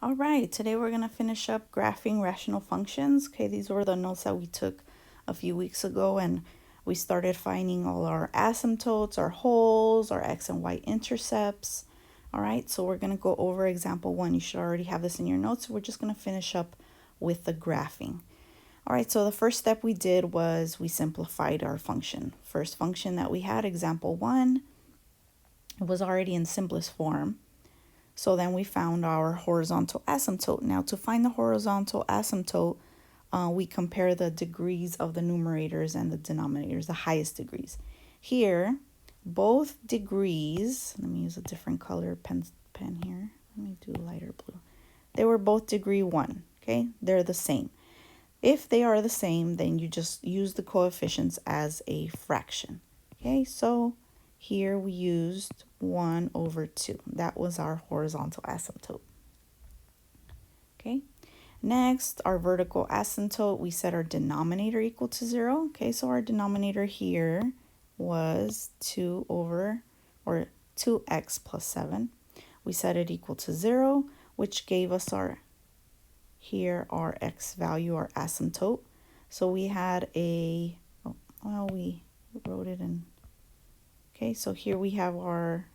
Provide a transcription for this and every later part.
All right, today we're going to finish up graphing rational functions. Okay, these were the notes that we took a few weeks ago, and we started finding all our asymptotes, our holes, our x and y intercepts. All right, so we're going to go over example one. You should already have this in your notes. We're just going to finish up with the graphing. All right, so the first step we did was we simplified our function. First function that we had, example one, it was already in simplest form. So then we found our horizontal asymptote. Now to find the horizontal asymptote, we compare the degrees of the numerators and the denominators, the highest degrees. Here, both degrees, let me use a different color pen here. Let me do lighter blue. They were both degree 1, okay? They're the same. If they are the same, then you just use the coefficients as a fraction. Okay, so here we used 1 over 2. That was our horizontal asymptote. Okay, next, our vertical asymptote, we set our denominator equal to 0. Okay, so our denominator here was 2 over, or 2x plus 7. We set it equal to 0, which gave us our our x value, our asymptote. So we had we wrote it in. Okay, so here we have our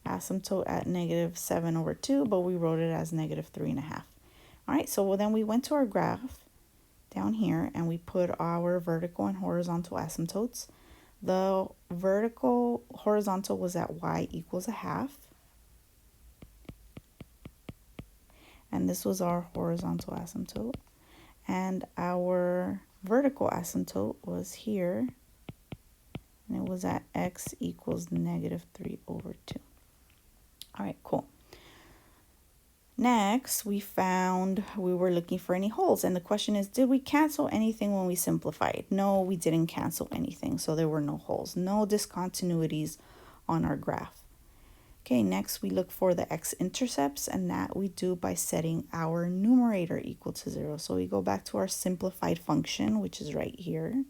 asymptote at negative 7 over 2, but we wrote it as negative 3.5. All right, so then we went to our graph down here and we put our vertical and horizontal asymptotes. The vertical horizontal was at y equals a half. And this was our horizontal asymptote. And our vertical asymptote was here, and it was at x equals negative 3 over 2. All right, cool. Next, we were looking for any holes, and the question is, did we cancel anything when we simplified? No, we didn't cancel anything, so there were no holes, no discontinuities on our graph. Okay, next we look for the x-intercepts, and that we do by setting our numerator equal to 0. So we go back to our simplified function, which is right here.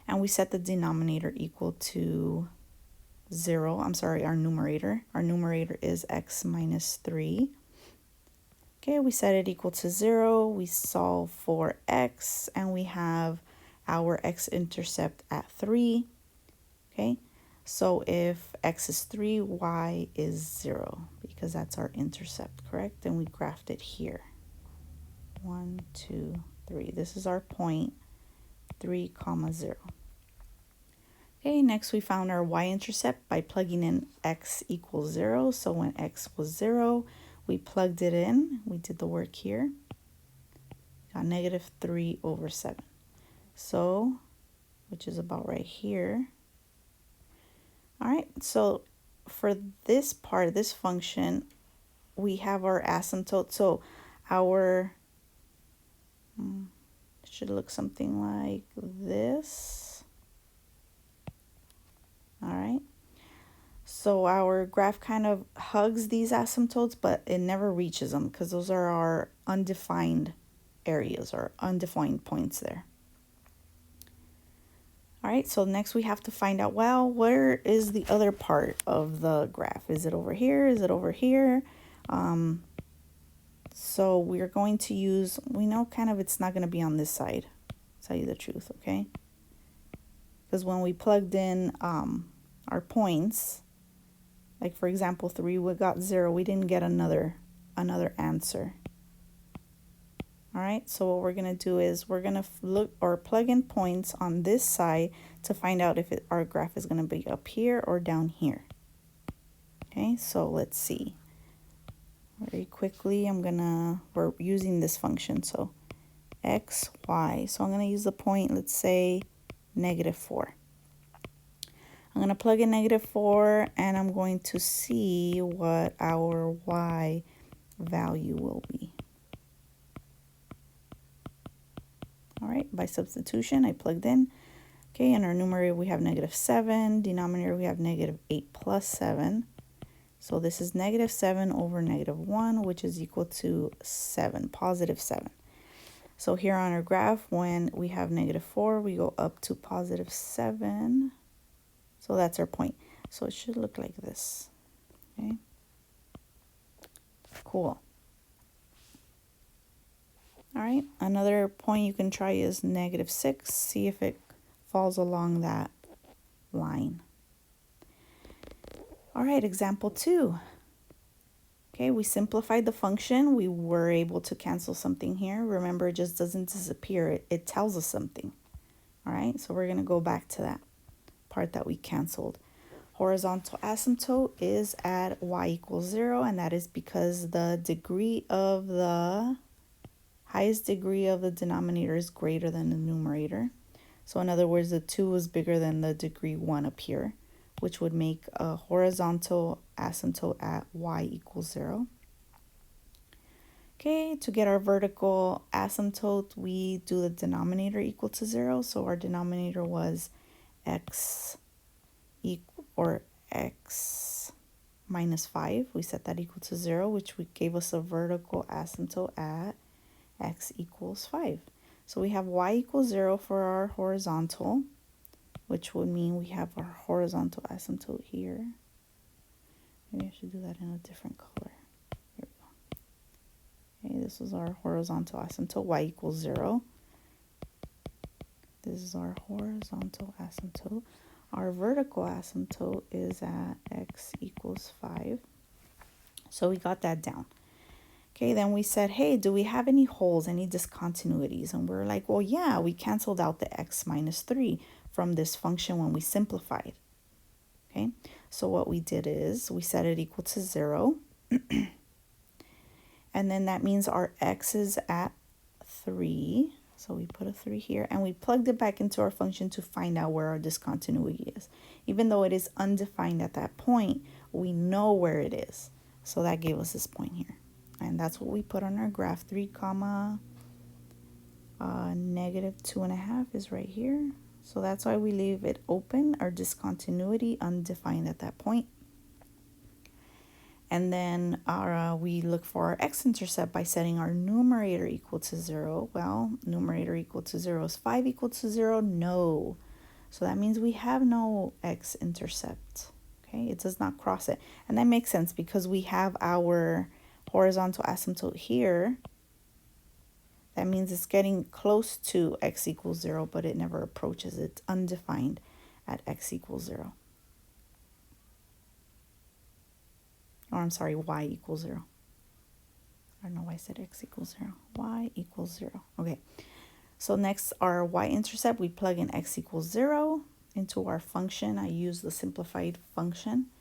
And we set the denominator equal to 0. I'm sorry, our numerator. Our numerator is x minus 3. Okay, we set it equal to 0. We solve for x, and we have our x-intercept at 3. Okay. So if x is 3, y is 0, because that's our intercept, correct? And we graphed it here. 1, 2, 3. This is our point, 3, 0. Okay, next we found our y-intercept by plugging in x equals 0. So when x was 0, we plugged it in. We did the work here. Got negative 3 over 7. So, which is about right here. All right, so for this part, this function, we have our asymptote. So our, should look something like this. All right. So our graph kind of hugs these asymptotes, but it never reaches them because those are our undefined areas or undefined points there. All right, so next we have to find out, well, where is the other part of the graph? Is it over here? Is it over here? So we're going to use, we know kind of it's not going to be on this side, to tell you the truth, okay? Because when we plugged in our points, like for example 3, we got 0, we didn't get another answer. All right, so what we're going to do is we're going to look or plug in points on this side to find out if our graph is going to be up here or down here. Okay, so let's see. Very quickly, we're using this function, so x, y. So I'm going to use the point, let's say, negative 4. I'm going to plug in negative 4, and I'm going to see what our y value will be. All right, by substitution, I plugged in. Okay, in our numerator, we have negative 7. Denominator, we have negative 8 plus 7. So this is negative 7 over negative 1, which is equal to 7, positive 7. So here on our graph, when we have negative 4, we go up to positive 7. So that's our point. So it should look like this. Okay. Cool. All right, another point you can try is -6. See if it falls along that line. All right, example 2. Okay, we simplified the function. We were able to cancel something here. Remember, it just doesn't disappear. It tells us something. All right, so we're going to go back to that part that we canceled. Horizontal asymptote is at y = 0, and that is because the highest degree of the denominator is greater than the numerator. So in other words, the 2 is bigger than the degree 1 up here, which would make a horizontal asymptote at y = 0. Okay, to get our vertical asymptote, we do the denominator equal to 0. So our denominator was x minus 5. We set that equal to 0, which gave us a vertical asymptote at x = 5. So we have y = 0 for our horizontal, which would mean we have our horizontal asymptote here. Maybe I should do that in a different color. Here we go. Okay, this is our horizontal asymptote, y = 0. This is our horizontal asymptote. Our vertical asymptote is at x = 5. So we got that down. Okay, then we said, hey, do we have any holes, any discontinuities? And we're like, well, yeah, we canceled out the x minus 3 from this function when we simplified. Okay, so what we did is we set it equal to 0. And then that means our x is at 3. So we put a 3 here, and we plugged it back into our function to find out where our discontinuity is. Even though it is undefined at that point, we know where it is. So that gave us this point here. And that's what we put on our graph. 3, -2.5 is right here. So that's why we leave it open, our discontinuity undefined at that point. And then we look for our x-intercept by setting our numerator equal to 0. Well, numerator equal to 0 is 5 = 0. No. So that means we have no x-intercept. Okay, it does not cross it. And that makes sense because we have our horizontal asymptote here. That means it's getting close to x = 0, but it never approaches. It's undefined at x = 0. Or I'm sorry, y = 0. I don't know why I said x = 0. Y = 0. Okay. So next, our y-intercept, we plug in x = 0 into our function. I use the simplified function.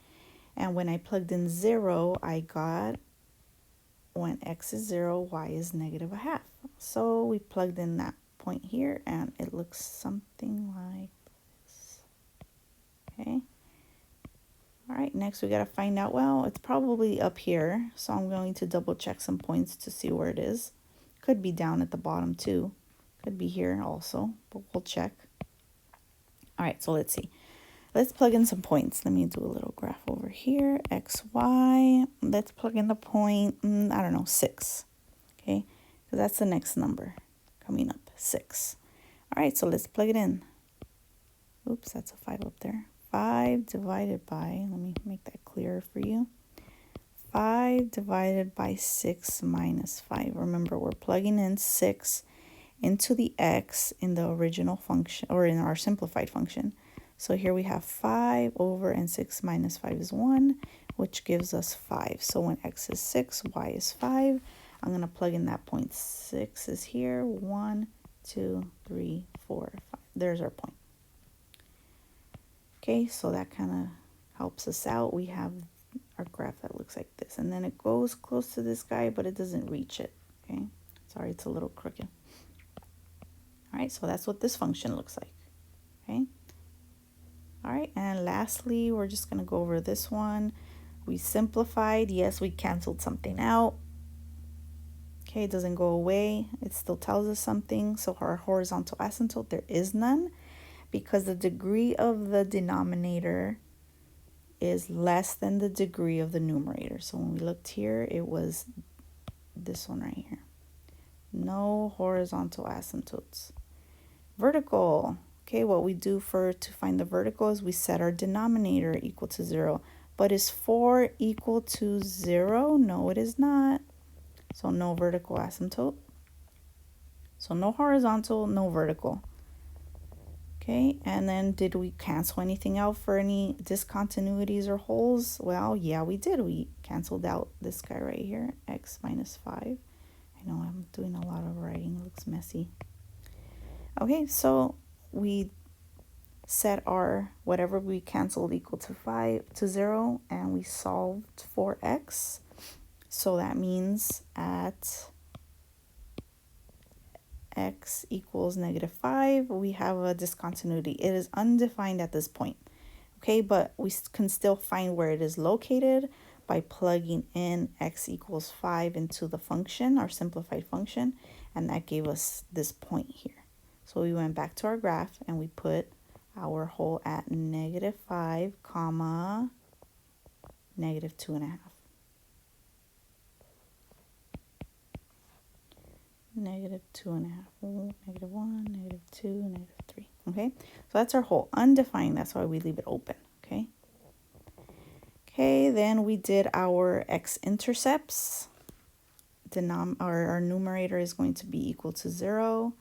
And when I plugged in 0, I got when x is 0, y is -0.5. So we plugged in that point here, and it looks something like this. Okay. All right, next we got to find out, well, it's probably up here. So I'm going to double check some points to see where it is. Could be down at the bottom too. Could be here also, but we'll check. All right, so let's see. Let's plug in some points. Let me do a little graph over here. X, Y. Let's plug in the point, I don't know, 6. Okay, because that's the next number coming up, 6. All right, so let's plug it in. Oops, that's a 5 up there. 5 divided by, let me make that clearer for you. 5 divided by 6 minus 5. Remember, we're plugging in 6 into the x in the original function, or in our simplified function. So here we have 5 over, and 6 minus 5 is 1, which gives us 5. So when x is 6, y is 5. I'm going to plug in that point. 6 is here. 1, 2, 3, 4, 5. There's our point. Okay, so that kind of helps us out. We have our graph that looks like this. And then it goes close to this guy, but it doesn't reach it. Okay, sorry, it's a little crooked. All right, so that's what this function looks like. Okay. All right, and lastly, we're just going to go over this one. We simplified. Yes, we canceled something out. Okay, it doesn't go away. It still tells us something. So our horizontal asymptote, there is none, because the degree of the denominator is less than the degree of the numerator. So when we looked here, it was this one right here. No horizontal asymptotes. Vertical. Okay, what we do to find the vertical is we set our denominator equal to 0. But is 4 equal to 0? No, it is not. So no vertical asymptote. So no horizontal, no vertical. Okay, and then did we cancel anything out for any discontinuities or holes? Well, yeah, we did. We canceled out this guy right here, x minus 5. I know I'm doing a lot of writing. It looks messy. Okay, so we set our whatever we canceled equal to 0, and we solved for x. So that means at x equals -5, we have a discontinuity. It is undefined at this point. Okay, but we can still find where it is located by plugging in x equals 5 into the function, our simplified function, and that gave us this point here. So we went back to our graph and we put our hole at -5, comma, -2.5. -2.5, -1, -2, -3. Okay, so that's our hole, undefined. That's why we leave it open. Okay. Okay, then we did our x-intercepts. Our numerator is going to be equal to 0,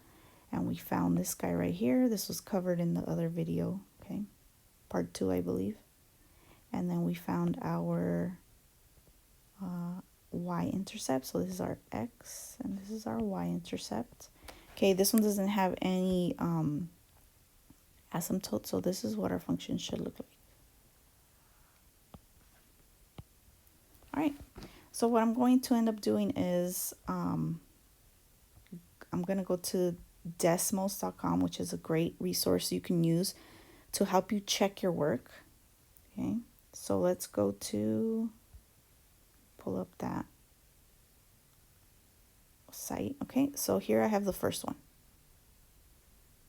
and we found this guy right here. This was covered in the other video. Okay, part 2, I believe. And then we found our y-intercept. So this is our x and this is our y-intercept. Okay, this one doesn't have any asymptote, so this is what our function should look like. All right, so what I'm going to end up doing is I'm going to go to Desmos.com, which is a great resource you can use to help you check your work. Okay, so let's go to pull up that site. Okay, so here I have the first one.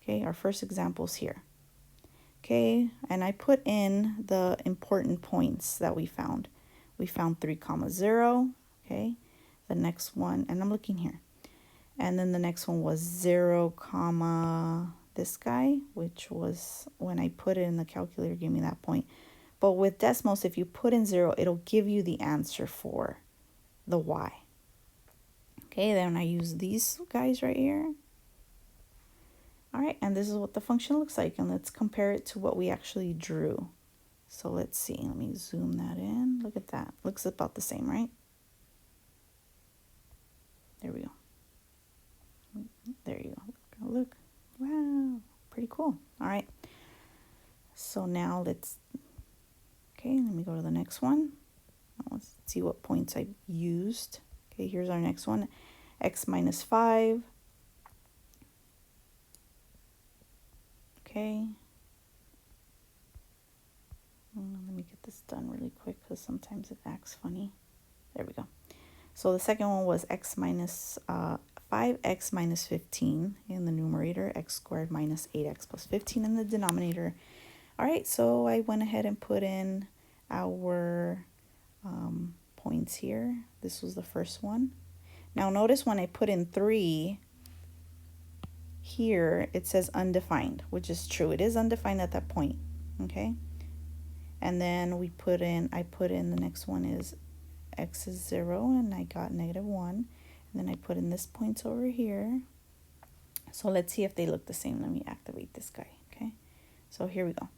Okay, our first example is here. Okay, and I put in the important points that we found. We found 3, 0. Okay, the next one, and I'm looking here. And then the next one was 0, this guy, which was when I put it in the calculator, gave me that point. But with Desmos, if you put in 0, it'll give you the answer for the y. Okay, then I use these guys right here. All right, and this is what the function looks like, and let's compare it to what we actually drew. So let's see, let me zoom that in. Look at that, looks about the same, right? There we go. There you go. Look, wow, pretty cool. All right, so now let's, okay, let me go to the next one. Let's see what points I used. Okay, here's our next one, x minus 5. Okay. Let me get this done really quick because sometimes it acts funny. There we go. So the second one was x minus 5x minus 15 in the numerator, x squared minus 8x plus 15 in the denominator. All right, so I went ahead and put in our points here. This was the first one. Now notice when I put in 3, here it says undefined, which is true. It is undefined at that point, okay? And then I put in the next one is x is 0, and I got -1. And then I put in this points over here. So let's see if they look the same. Let me activate this guy, okay? So here we go.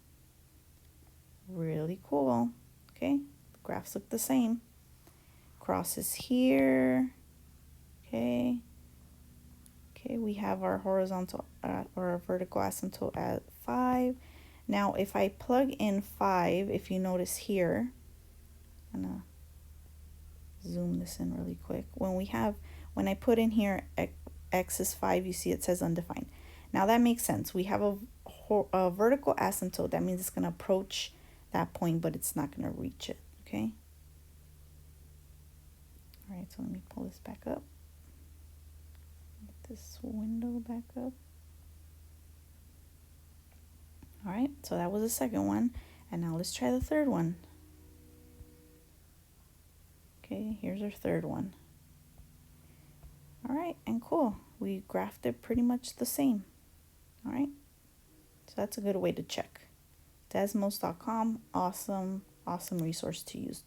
Really cool, okay? The graphs look the same. Crosses here, okay? Okay, we have our horizontal or our vertical asymptote at 5. Now, if I plug in 5, if you notice here, I'm gonna zoom this in really quick. When I put in here x is 5, you see it says undefined. Now that makes sense. We have a vertical asymptote. That means it's gonna approach that point, but it's not gonna reach it, okay? All right, so let me pull this back up. Get this window back up. All right, so that was the second one. And now let's try the third one. Okay, here's our third one. All right, and cool. We graphed it pretty much the same. All right, so that's a good way to check. Desmos.com, awesome awesome resource to use.